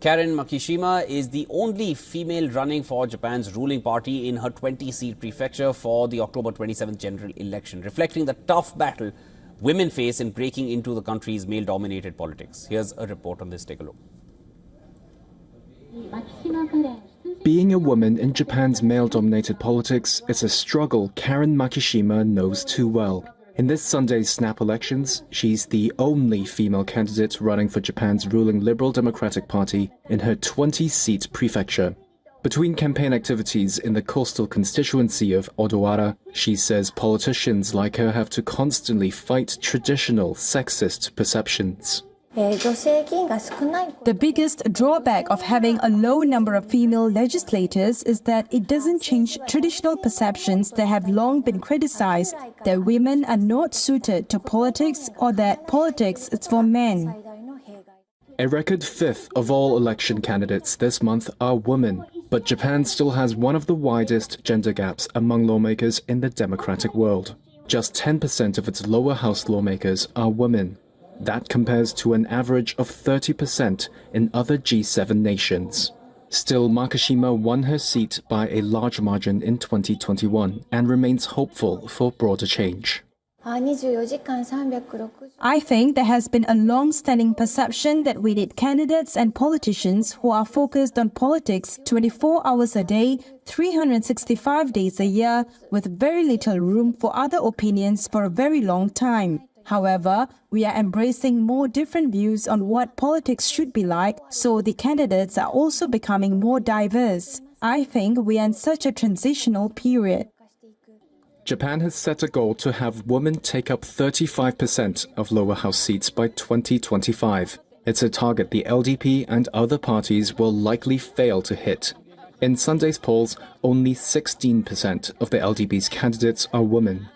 Karen Makishima is the only female running for Japan's ruling party in her 20-seat prefecture for the October 27th general election, reflecting the tough battle women face in breaking into the country's male-dominated politics. Here's a report on this. Take a look. Being a woman in Japan's male-dominated politics is a struggle Karen Makishima knows too well. In this Sunday's snap elections, she's the only female candidate running for Japan's ruling Liberal Democratic Party in her 20-seat prefecture. Between campaign activities in the coastal constituency of Odawara, she says politicians like her have to constantly fight traditional sexist perceptions. The biggest drawback of having a low number of female legislators is that it doesn't change traditional perceptions that have long been criticized, that women are not suited to politics or that politics is for men. A record fifth of all election candidates this month are women, but Japan still has one of the widest gender gaps among lawmakers in the democratic world. Just 10% of its lower house lawmakers are women. That compares to an average of 30% in other G7 nations. Still, Makishima won her seat by a large margin in 2021 and remains hopeful for broader change. I think there has been a long-standing perception that we need candidates and politicians who are focused on politics 24 hours a day, 365 days a year, with very little room for other opinions for a very long time. However, we are embracing more different views on what politics should be like, so the candidates are also becoming more diverse. I think we are in such a transitional period. Japan has set a goal to have women take up 35% of lower house seats by 2025. It's a target the LDP and other parties will likely fail to hit. In Sunday's polls, only 16% of the LDP's candidates are women.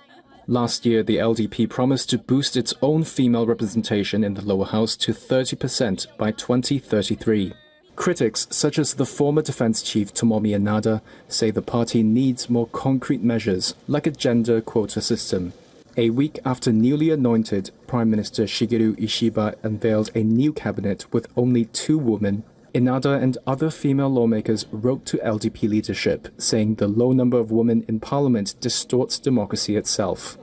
Last year, the LDP promised to boost its own female representation in the lower house to 30% by 2033. Critics, such as the former defense chief Tomomi Inada, say the party needs more concrete measures, like a gender quota system. A week after newly anointed, Prime Minister Shigeru Ishiba unveiled a new cabinet with only 2 women, Inada and other female lawmakers wrote to LDP leadership, saying the low number of women in parliament distorts democracy itself.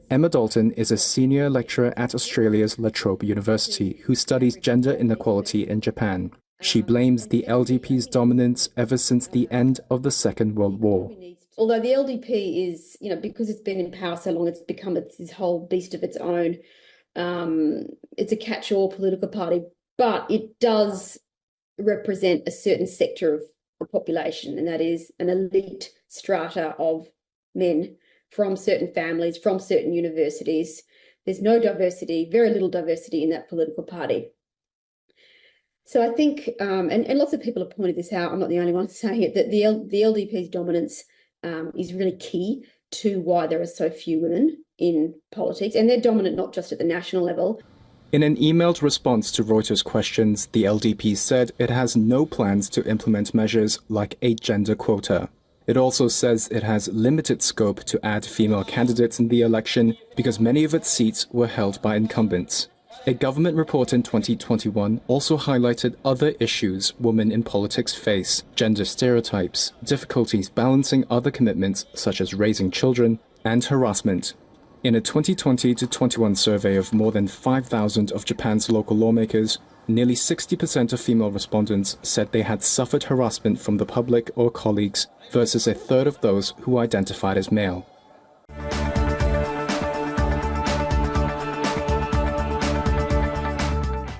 Emma Dalton is a senior lecturer at Australia's La Trobe University who studies gender inequality in Japan. She blames the LDP's dominance ever since the end of the Second World War. Although the LDP is, because it's been in power so long, it's become this whole beast of its own. It's a catch-all political party, but it does represent a certain sector of the population, and that is an elite strata of men from certain families, from certain universities. There's no diversity, very little diversity in that political party. So I think, and lots of people have pointed this out, I'm not the only one saying it, that the LDP's dominance is really key to why there are so few women in politics, and they're dominant not just at the national level. In an emailed response to Reuters' questions, the LDP said it has no plans to implement measures like a gender quota. It also says it has limited scope to add female candidates in the election because many of its seats were held by incumbents. A government report in 2021 also highlighted other issues women in politics face: gender stereotypes, difficulties balancing other commitments such as raising children, and harassment. In a 2020-21 survey of more than 5,000 of Japan's local lawmakers, nearly 60% of female respondents said they had suffered harassment from the public or colleagues, versus a third of those who identified as male.